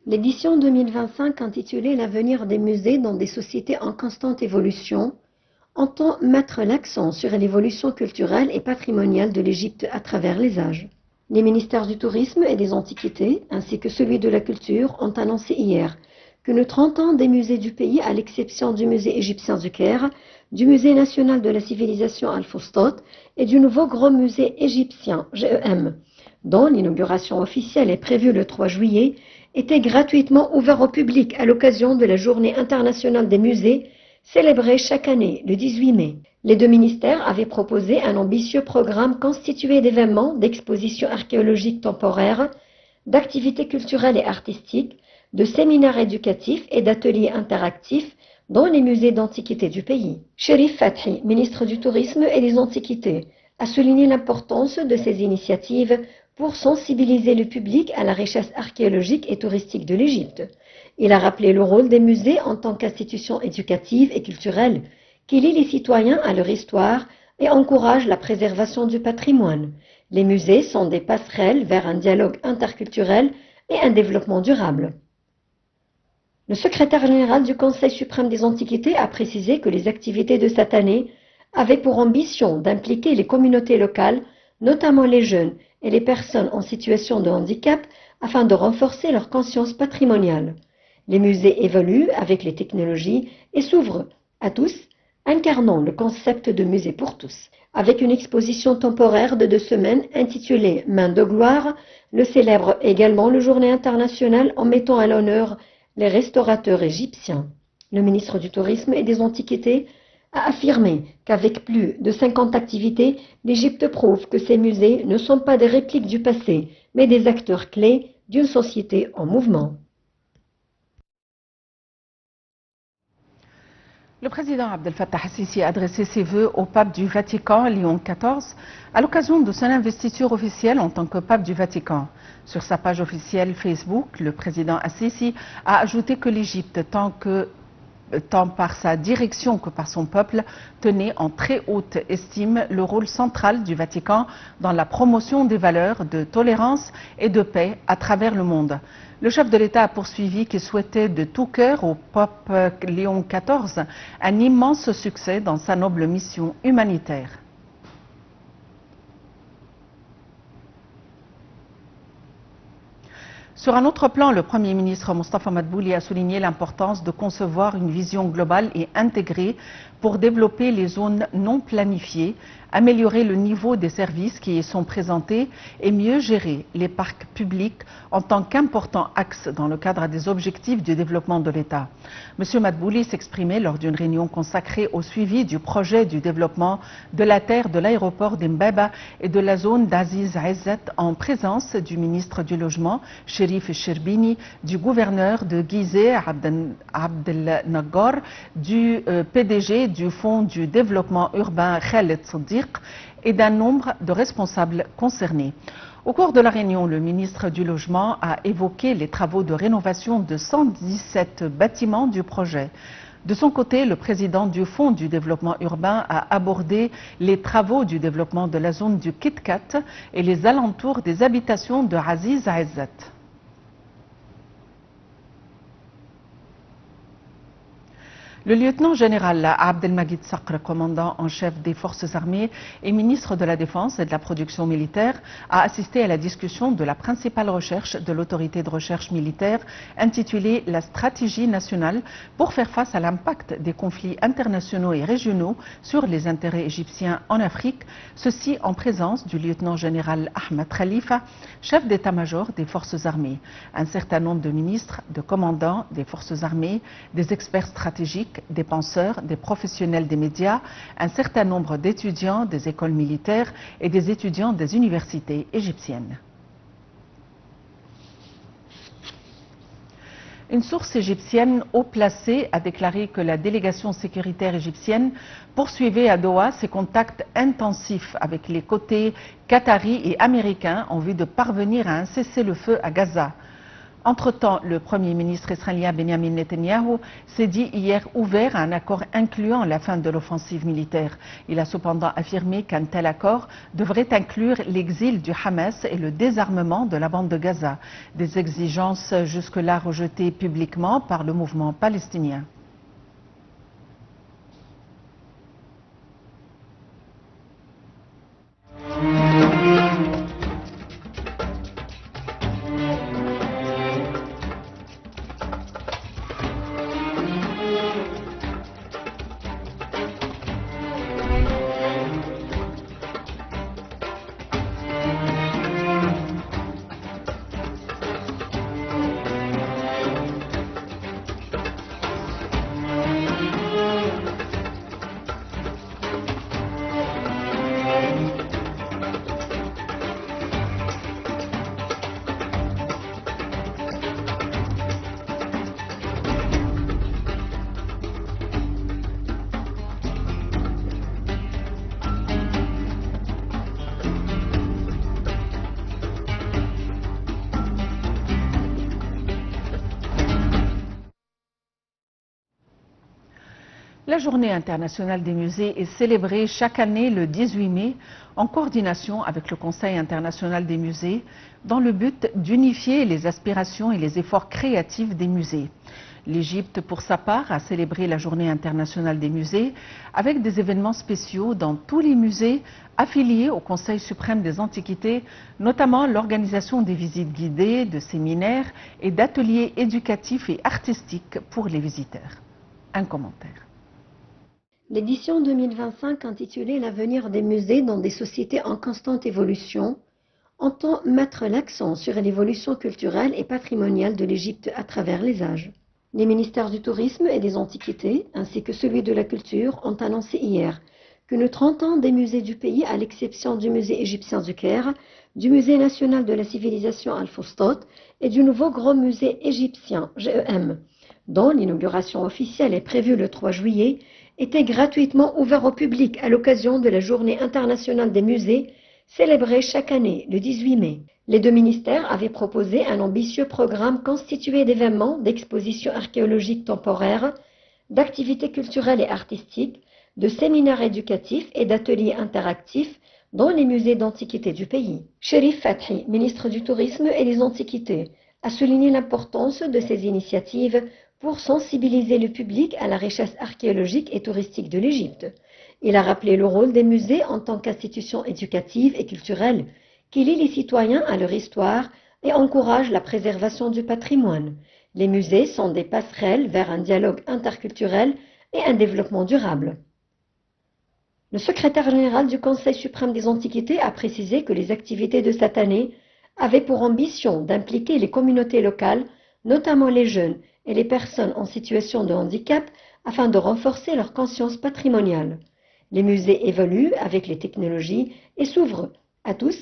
L'édition 2025 intitulée L'avenir des musées dans des sociétés en constante évolution entend mettre l'accent sur l'évolution culturelle et patrimoniale de l'Égypte à travers les âges. Les ministères du Tourisme et des Antiquités, ainsi que celui de la Culture, ont annoncé hier que nos 30 ans des musées du pays, à l'exception du musée égyptien du Caire, du musée national de la civilisation Al-Fustat et du nouveau Grand musée égyptien, GEM, dont l'inauguration officielle est prévue le 3 juillet, était gratuitement ouvert au public à l'occasion de la Journée internationale des musées, célébrée chaque année le 18 mai. Les deux ministères avaient proposé un ambitieux programme constitué d'événements, d'expositions archéologiques temporaires, d'activités culturelles et artistiques, de séminaires éducatifs et d'ateliers interactifs dans les musées d'antiquités du pays. Cherif Fathi, ministre du Tourisme et des Antiquités, a souligné l'importance de ces initiatives pour sensibiliser le public à la richesse archéologique et touristique de l'Égypte. Il a rappelé le rôle des musées en tant qu'institutions éducatives et culturelles qui lient les citoyens à leur histoire et encouragent la préservation du patrimoine. Les musées sont des passerelles vers un dialogue interculturel et un développement durable. Le secrétaire général du Conseil suprême des Antiquités a précisé que les activités de cette année avaient pour ambition d'impliquer les communautés locales, notamment les jeunes et les personnes en situation de handicap, afin de renforcer leur conscience patrimoniale. Les musées évoluent avec les technologies et s'ouvrent à tous, incarnant le concept de musée pour tous. Avec une exposition temporaire de 2 semaines intitulée Main de gloire, le célèbre également le Journée internationale en mettant à l'honneur les restaurateurs égyptiens. Le ministre du Tourisme et des Antiquités a affirmé qu'avec plus de 50 activités, l'Égypte prouve que ces musées ne sont pas des répliques du passé, mais des acteurs clés d'une société en mouvement. Le président Abdel Fattah al-Sisi a adressé ses vœux au pape du Vatican, Léon XIV, à l'occasion de son investiture officielle en tant que pape du Vatican. Sur sa page officielle Facebook, le président al-Sisi a ajouté que l'Égypte, tant par sa direction que par son peuple, tenait en très haute estime le rôle central du Vatican dans la promotion des valeurs de tolérance et de paix à travers le monde. Le chef de l'État a poursuivi qu'il souhaitait de tout cœur au pape Léon XIV un immense succès dans sa noble mission humanitaire. Sur un autre plan, le Premier ministre Mostafa Madbouli a souligné l'importance de concevoir une vision globale et intégrée pour développer les zones non planifiées, améliorer le niveau des services qui y sont présentés et mieux gérer les parcs publics en tant qu'important axe dans le cadre des objectifs du développement de l'État. M. Madbouli s'exprimait lors d'une réunion consacrée au suivi du projet du développement de la terre de l'aéroport d'Mbaba et de la zone d'Aziz Aizet en présence du ministre du Logement, Cherif Cherbini, du gouverneur de Gizeh, Abdel Nagor, du PDG du Fonds du développement urbain Khaled Sadiq et d'un nombre de responsables concernés. Au cours de la réunion, le ministre du Logement a évoqué les travaux de rénovation de 117 bâtiments du projet. De son côté, le président du Fonds du développement urbain a abordé les travaux du développement de la zone du Kit-Kat et les alentours des habitations de Aziz Aizet. Le lieutenant-général Abdelmagid Sakr, commandant en chef des forces armées et ministre de la Défense et de la production militaire, a assisté à la discussion de la principale recherche de l'autorité de recherche militaire intitulée « La stratégie nationale pour faire face à l'impact des conflits internationaux et régionaux sur les intérêts égyptiens en Afrique », ceci en présence du lieutenant-général Ahmed Khalifa, chef d'état-major des forces armées. Un certain nombre de ministres, de commandants des forces armées, des experts stratégiques, des penseurs, des professionnels des médias, un certain nombre d'étudiants des écoles militaires et des étudiants des universités égyptiennes. Une source égyptienne haut placée a déclaré que la délégation sécuritaire égyptienne poursuivait à Doha ses contacts intensifs avec les côtés qataris et américains en vue de parvenir à un cessez-le-feu à Gaza. Entre-temps, le Premier ministre israélien Benjamin Netanyahou s'est dit hier ouvert à un accord incluant la fin de l'offensive militaire. Il a cependant affirmé qu'un tel accord devrait inclure l'exil du Hamas et le désarmement de la bande de Gaza, des exigences jusque-là rejetées publiquement par le mouvement palestinien. La Journée internationale des musées est célébrée chaque année le 18 mai en coordination avec le Conseil international des musées dans le but d'unifier les aspirations et les efforts créatifs des musées. L'Égypte, pour sa part, a célébré la Journée internationale des musées avec des événements spéciaux dans tous les musées affiliés au Conseil suprême des antiquités, notamment l'organisation des visites guidées, de séminaires et d'ateliers éducatifs et artistiques pour les visiteurs. Un commentaire. L'édition 2025 intitulée L'avenir des musées dans des sociétés en constante évolution entend mettre l'accent sur l'évolution culturelle et patrimoniale de l'Égypte à travers les âges. Les ministères du Tourisme et des Antiquités, ainsi que celui de la Culture, ont annoncé hier que nos 30 ans des musées du pays, à l'exception du musée égyptien du Caire, du musée national de la civilisation Al-Fustat et du nouveau grand musée égyptien GEM, dont l'inauguration officielle est prévue le 3 juillet, était gratuitement ouvert au public à l'occasion de la Journée internationale des musées, célébrée chaque année le 18 mai. Les deux ministères avaient proposé un ambitieux programme constitué d'événements, d'expositions archéologiques temporaires, d'activités culturelles et artistiques, de séminaires éducatifs et d'ateliers interactifs dans les musées d'antiquités du pays. Cherif Fathi, ministre du Tourisme et des Antiquités, a souligné l'importance de ces initiatives pour sensibiliser le public à la richesse archéologique et touristique de l'Égypte. Il a rappelé le rôle des musées en tant qu'institutions éducatives et culturelles qui lient les citoyens à leur histoire et encouragent la préservation du patrimoine. Les musées sont des passerelles vers un dialogue interculturel et un développement durable. Le secrétaire général du Conseil suprême des Antiquités a précisé que les activités de cette année avaient pour ambition d'impliquer les communautés locales, notamment les jeunes et les personnes en situation de handicap, afin de renforcer leur conscience patrimoniale. Les musées évoluent avec les technologies et s'ouvrent à tous,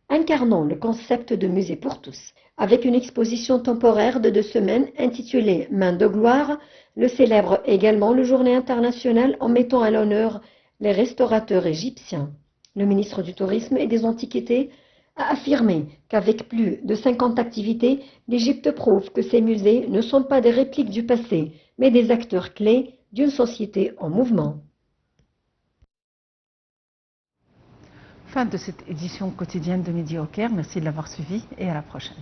incarnant le concept de musée pour tous. Avec une exposition temporaire de 2 semaines intitulée Main de gloire, le célèbre également le Journée internationale en mettant à l'honneur les restaurateurs égyptiens. Le ministre du Tourisme et des Antiquités a affirmé qu'avec plus de 50 activités, l'Égypte prouve que ces musées ne sont pas des répliques du passé, mais des acteurs clés d'une société en mouvement. Fin de cette édition quotidienne de Midi au Caire. Merci de l'avoir suivi et à la prochaine.